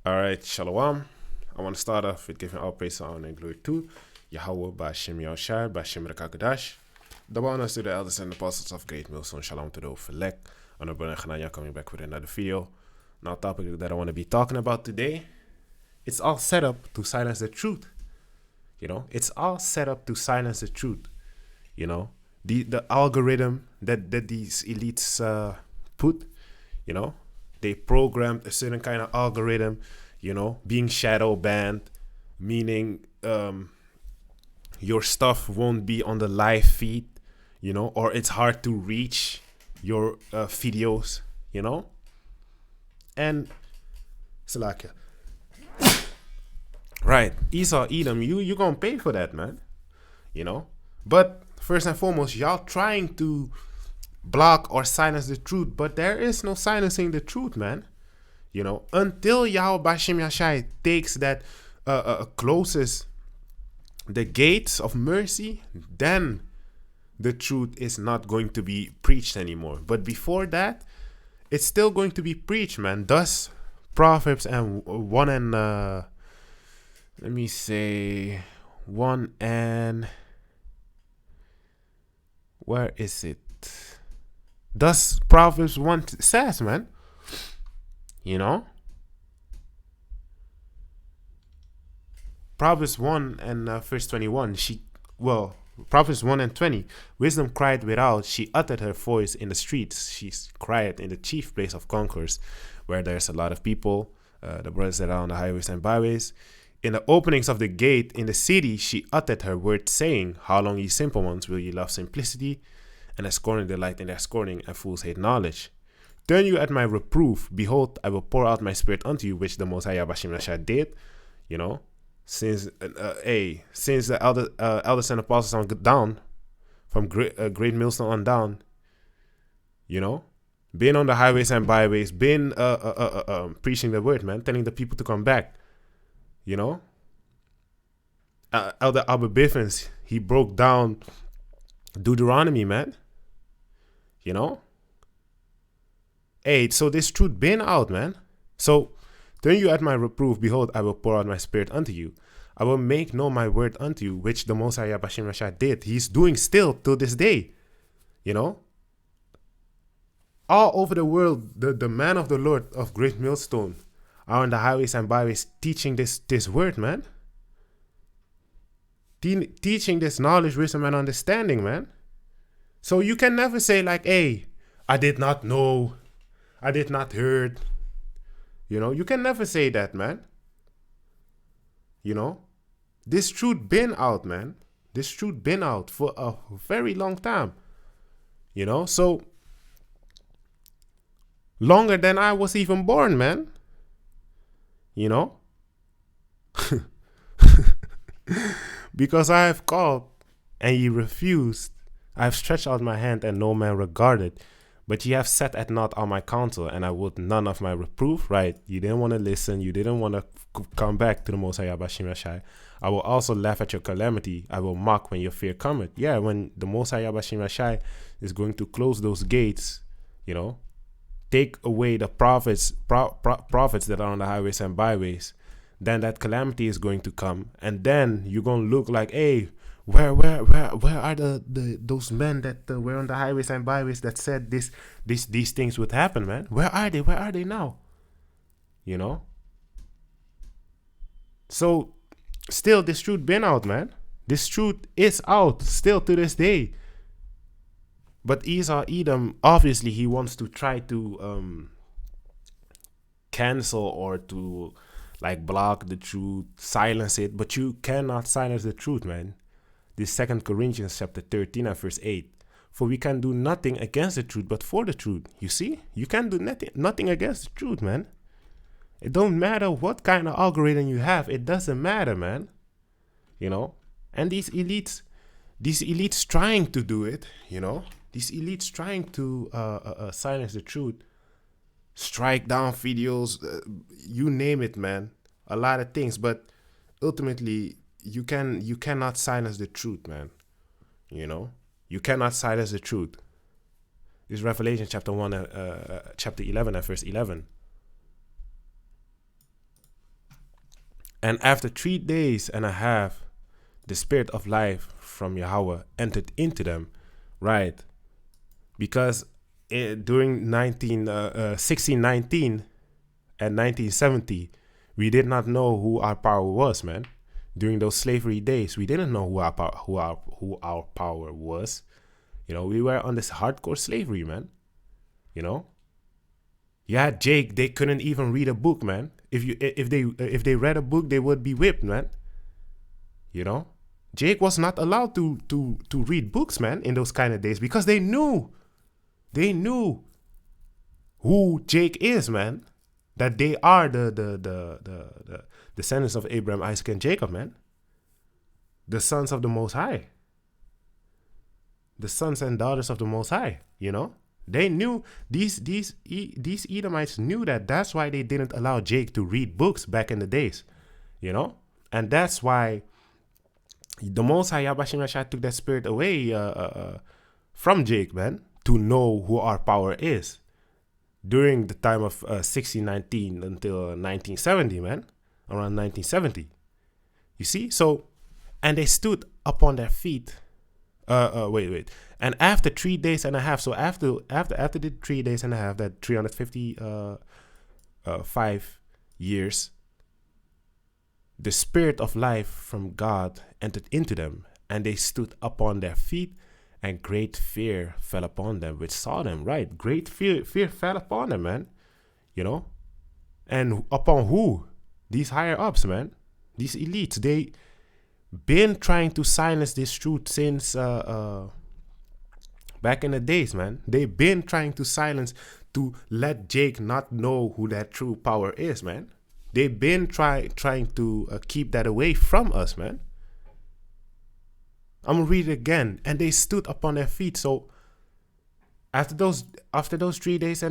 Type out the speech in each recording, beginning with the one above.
All right, Shalom. I want to start off with giving all praise, honor, and glory to Yahweh, Ba'Shem Yahushua, Ba'Shem Rekakadash. The bonus to the elders and apostles of Great Millstone. Shalom to the Ofelek. Honorable and Chananya coming back with another video. Now, topic that I want to be talking about today, it's all set up to silence the truth. You know, it's all set up to silence the truth. You know, the algorithm that these elites put, you know, they programmed a certain kind of algorithm, you know, being shadow banned, meaning your stuff won't be on the live feed, you know, or it's hard to reach your videos, you know. And Salakia. Right, Esau, Edom, you gonna pay for that, man. You know. But first and foremost, y'all trying to block or silence the truth, but there is no silencing the truth, man. You know, until Yahweh Ba'Shem Yahushua takes that closes the gates of mercy, then the truth is not going to be preached anymore. But before that, it's still going to be preached, man. Thus, Proverbs and 1 and let me say 1 and where is it? Thus Proverbs 1 says, man, you know, Proverbs 1 and verse 21, Proverbs 1 and 20, wisdom cried without, she uttered her voice in the streets, she cried in the chief place of concourse, where there's a lot of people, the brothers that are on the highways and byways. In the openings of the gate in the city, she uttered her word, saying, how long, ye simple ones, will ye love simplicity? And as scorning delight in their scorning, and fools hate knowledge. Turn you at my reproof. Behold, I will pour out my spirit unto you, which the Most High Ba'Shem Yahushua did. You know, since the elders and apostles on down, from great millstone on down, you know, been on the highways and byways, been preaching the word, man, telling the people to come back. You know, Elder Abba Biffins, he broke down Deuteronomy, man. You know, hey, so this truth been out, man. So turn you at my reproof. Behold, I will pour out my spirit unto you. I will make known my word unto you, which the Most High Ba'Shem Yahushua did. He's doing still till this day. You know, all over the world, the man of the Lord of Great Millstone are on the highways and byways teaching this word, man. Teaching this knowledge, wisdom, and understanding, man. So you can never say like, hey, I did not know, I did not heard. You know, you can never say that, man. You know, this truth been out, man. This truth been out for a very long time. You know, so longer than I was even born, man. You know, because I have called and ye refused. I have stretched out my hand and no man regarded. But ye have set at naught all my counsel, and I would none of my reproof. Right? You didn't want to listen. You didn't want to come back to the Most High Ba'Shem Yahushua. I will also laugh at your calamity. I will mock when your fear cometh. Yeah, when the Most High Ba'Shem Yahushua is going to close those gates, you know, take away the prophets that are on the highways and byways, then that calamity is going to come, and then you're gonna look like, hey, where are those men that were on the highways and byways that said these things would happen, man? Where are they now? You know. So still, this truth been out, man. This truth is out still to this day. But Esau, Edom, obviously he wants to try to cancel or to like block the truth, silence it. But you cannot silence the truth, man. This 2 Corinthians chapter 13 and verse 8. For we can do nothing against the truth, but for the truth. You see? You can do nothing against the truth, man. It don't matter what kind of algorithm you have. It doesn't matter, man. You know? And these elites trying to do it, you know? These elites trying to silence the truth, strike down videos, you name it, man. A lot of things, but ultimately, you cannot silence the truth, man. You know, you cannot silence the truth. This is Revelation chapter 11 and verse 11. And after 3.5 days, the spirit of life from Yahweh entered into them, right? Because during 1619 and 1970, we did not know who our power was, man. During those slavery days, we didn't know who our power was. You know, we were on this hardcore slavery, man. You know, yeah, Jake, they couldn't even read a book, man. If they read a book, they would be whipped, man. You know, Jake was not allowed to read books, man, in those kind of days, because they knew who Jake is, man. That they are the descendants of Abraham, Isaac, and Jacob, man. The sons of the Most High. The sons and daughters of the Most High, you know. They knew, these Edomites knew that. That's why they didn't allow Jake to read books back in the days, you know. And that's why the Most High, YASHAMIAHLA, took that spirit away from Jake, man, to know who our power is. During the time of 1619 until 1970, man, around 1970. You see? So, and they stood upon their feet. Wait. And after 3.5 days, so after the 3.5 days, that 355 years, the spirit of life from God entered into them, and they stood upon their feet, and great fear fell upon them, which saw them, right? Great fear fell upon them, man. You know? And upon who? These higher ups, man. These elites. They been trying to silence this truth since back in the days, man. They've been trying to silence, to let Jake not know who that true power is, man. They've been trying to keep that away from us, man. I'm gonna read it again. And they stood upon their feet. So after those 3.5 days,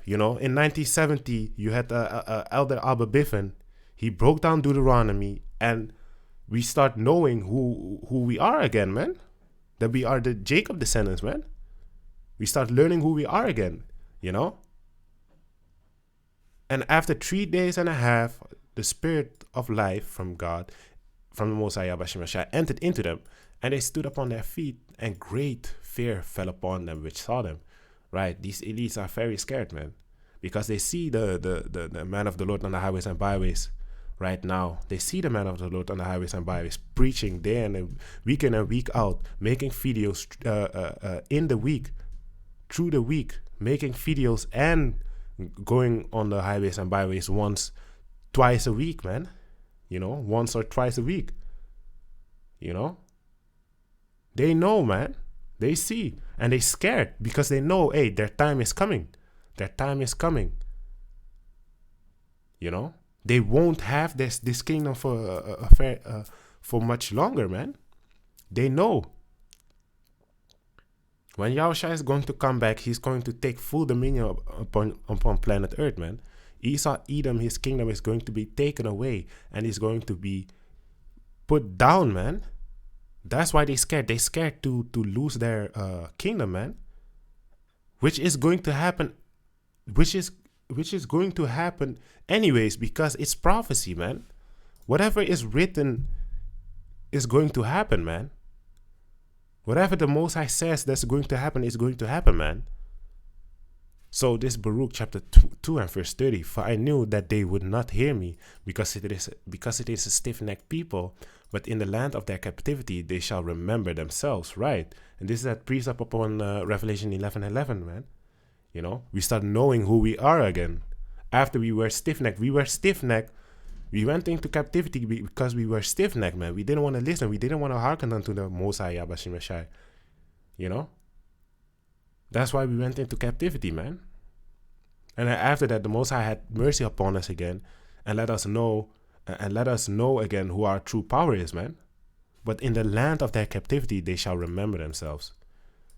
you know, in 1970, you had Elder Abba Biffen. He broke down Deuteronomy, and we start knowing who we are again, man. That we are the Jacob descendants, man. We start learning who we are again, you know. And after 3.5 days, the spirit of life from God, from the Most High YASHAMIAHLA, entered into them, and they stood upon their feet, and great fear fell upon them, which saw them. Right? These elites are very scared, man, because they see the man of the Lord on the highways and byways. Right now, they see the man of the Lord on the highways and byways preaching day and week in and week out, making videos in the week, through the week, making videos and going on the highways and byways twice a week, man. You know, once or twice a week. You know, they know, man. They see, and they scared because they know, hey, their time is coming. Their time is coming. You know. They won't have this kingdom for much longer, man. They know. When Yahushua is going to come back, he's going to take full dominion upon planet Earth, man. Esau, Edom, his kingdom is going to be taken away, and he's going to be put down, man. That's why they're scared. They're scared to lose their kingdom, man. Which is going to happen. Which is going to happen anyways, because it's prophecy, man. Whatever is written is going to happen, man. Whatever the Most High says that's going to happen is going to happen, man. So this Baruch chapter 2 and verse 30, for I knew that they would not hear me, because it is a stiff-necked people, but in the land of their captivity they shall remember themselves, right? And this is that precept upon Revelation 11:11, man. You know, we start knowing who we are again. After we were stiff-necked. We went into captivity because we were stiff-necked, man. We didn't want to listen. We didn't want to hearken unto the Most High YASHAMIAHLA. You know? That's why we went into captivity, man. And then after that, the Most High had mercy upon us again and let us know again who our true power is, man. But in the land of their captivity, they shall remember themselves.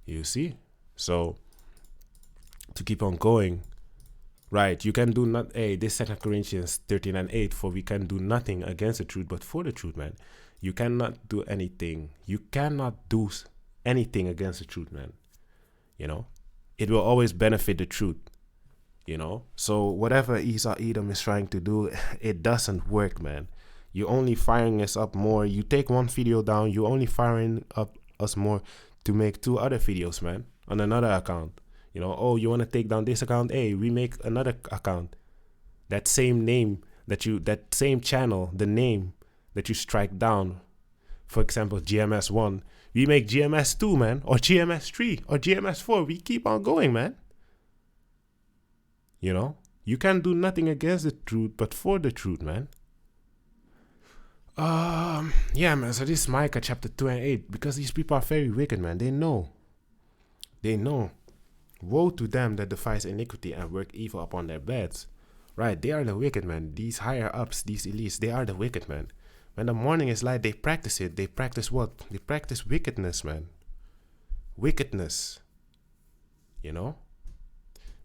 You see? So, to keep on going, right, you can do not, this 2 Corinthians 13:8, for we can do nothing against the truth, but for the truth, man. You cannot do anything. You cannot do anything against the truth, man. You know, it will always benefit the truth, you know. So whatever Esau, Edom is trying to do, it doesn't work, man. You only firing us up more. You take one video down, you only firing up us more to make 2 other videos, man, on another account. You know, oh, you want to take down this account? Hey, we make another account. That same name that same channel, the name that you strike down. For example, GMS1. We make GMS2, man, or GMS3, or GMS4. We keep on going, man. You know, you can't do nothing against the truth, but for the truth, man. Yeah, man. So this is Micah chapter 2 and 8, because these people are very wicked, man. They know. Woe to them that devise iniquity and work evil upon their beds. Right, they are the wicked, man. These higher ups, these elites, they are the wicked, man. When the morning is light, they practice it. They practice what? They practice wickedness, man. Wickedness. You know?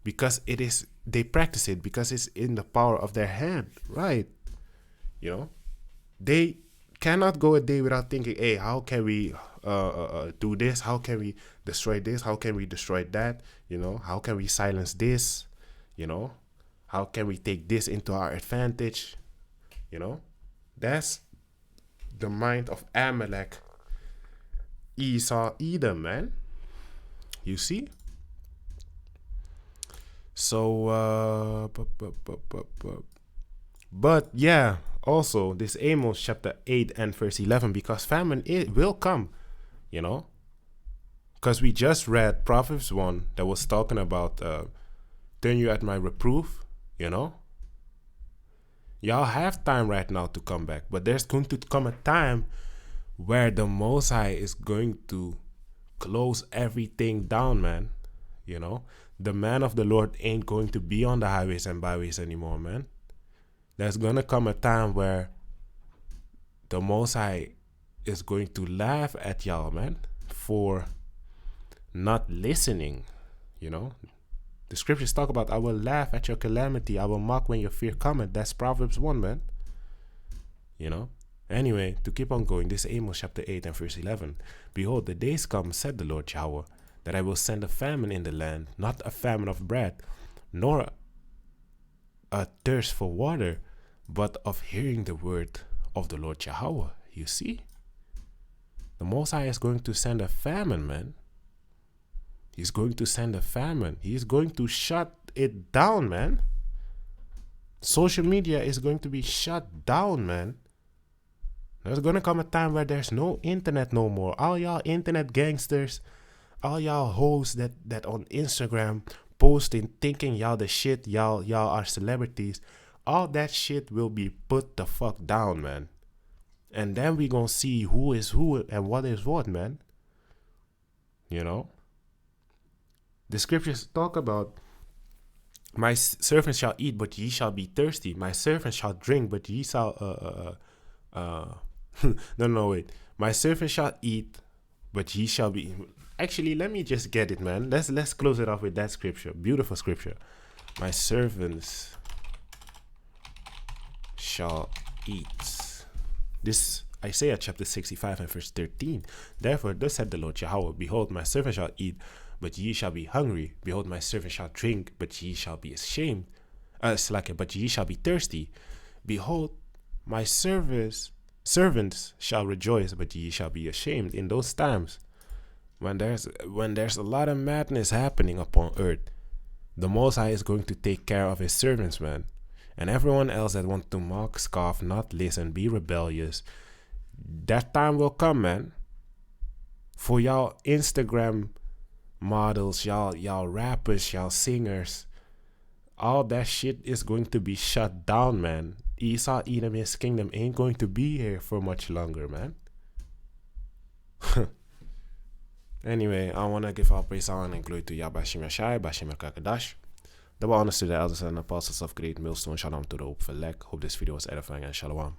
Because they practice it because it's in the power of their hand. Right. You know? They cannot go a day without thinking, hey, how can we do this? How can we destroy this? How can we destroy that? You know? How can we silence this? You know? How can we take this into our advantage? You know? That's the mind of Amalek, Esau, Edom, man. You see? So, but yeah, also this Amos chapter 8 and verse 11, because famine, it will come, you know? Because we just read Proverbs 1 that was talking about turn you at my reproof, you know? Y'all have time right now to come back, but there's going to come a time where the Most High is going to close everything down, man. You know, the man of the Lord ain't going to be on the highways and byways anymore, man. There's going to come a time where the Most High is going to laugh at y'all, man, for not listening, you know. The scriptures talk about, I will laugh at your calamity. I will mock when your fear cometh. That's Proverbs 1, man. You know? Anyway, to keep on going, this is Amos chapter 8 and verse 11. Behold, the days come, said the Lord Yahweh, that I will send a famine in the land, not a famine of bread, nor a thirst for water, but of hearing the word of the Lord Yahweh. You see? The Most High is going to send a famine, man. He's going to send a famine. He's going to shut it down, man. Social media is going to be shut down, man. There's going to come a time where there's no internet no more. All y'all internet gangsters, all y'all hoes that on Instagram posting, thinking y'all the shit, y'all are celebrities. All that shit will be put the fuck down, man. And then we gonna see who is who and what is what, man. You know? The scriptures talk about, my servants shall eat, but ye shall be thirsty. My servants shall drink, but ye shall, no, wait. My servants shall eat, but ye shall be. Actually, let me just get it, man. Let's close it off with that scripture. Beautiful scripture. My servants shall eat. This Isaiah chapter 65 and verse 13. Therefore, thus said the Lord Yahweh, behold, my servant shall eat, but ye shall be hungry. Behold, my servant shall drink, but ye shall be ashamed. But ye shall be thirsty. Behold, my servants shall rejoice, but ye shall be ashamed. In those times, when there's a lot of madness happening upon earth, the Most High is going to take care of his servants, man. And everyone else that wants to mock, scoff, not listen, be rebellious, that time will come, man. For y'all Instagram models, y'all rappers, y'all singers, all that shit is going to be shut down, man. Esau, Edom, his kingdom ain't going to be here for much longer, man. Anyway, I want to give all praise, honor, and glory to Yahweh Shemashai, Bashem Kakadash. Double honors to the elders and apostles of Great Millstone. Shalom to the Hope for Lek. Hope this video was edifying, and shalom.